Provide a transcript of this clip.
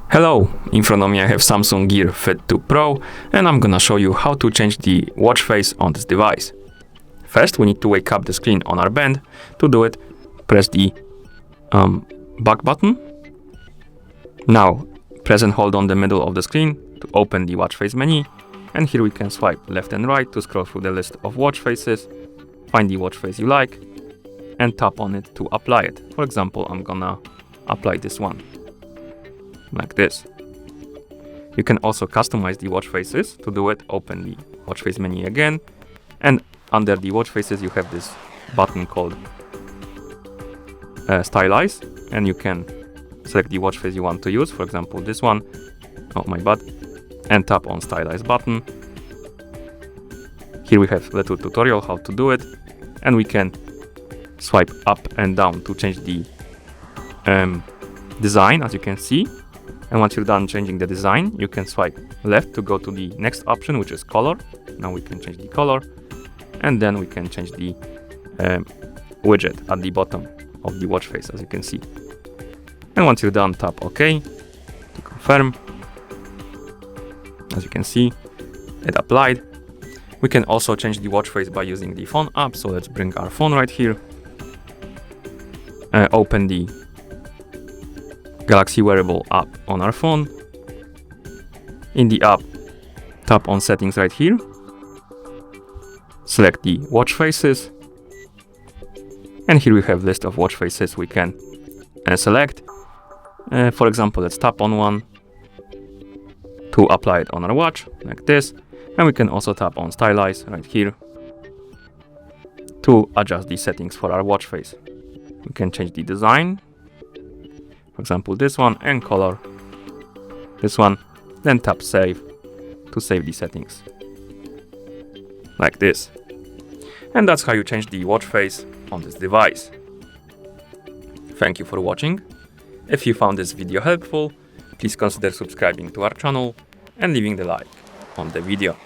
Hello, in front of me I have Samsung Gear Fit 2 Pro, and I'm gonna show you how to change the watch face on this device. First, we need to wake up the screen on our band. To do it, press the back button. Now, press and hold on the middle of the screen to open the watch face menu, and here we can swipe left and right to scroll through the list of watch faces, find the watch face you like, and tap on it to apply it. For example, I'm gonna apply this one. Like this. You can also customize the watch faces. To do it, open the watch face menu again, and under the watch faces you have this button called Stylize, and you can select the watch face you want to use, for example this one, oh my bad, and tap on Stylize button. Here we have a little tutorial how to do it, and we can swipe up and down to change the design, as you can see. And once you're done changing the design, you can swipe left to go to the next option, which is color. Now we can change the color, and then we can change the widget at the bottom of the watch face, as you can see. And once you're done, tap OK to confirm. As you can see, it applied. We can also change the watch face by using the phone app. So let's bring our phone right here. Open the Galaxy Wearable app on our phone. In the app, tap on settings right here. Select the watch faces. And here we have a list of watch faces we can select. For example, let's tap on one to apply it on our watch, like this. And we can also tap on Stylize right here to adjust the settings for our watch face. We can change the design. For example, this one, and color, this one, then tap save to save the settings, like this. And that's how you change the watch face on this device. Thank you for watching. If you found this video helpful, please consider subscribing to our channel and leaving the like on the video.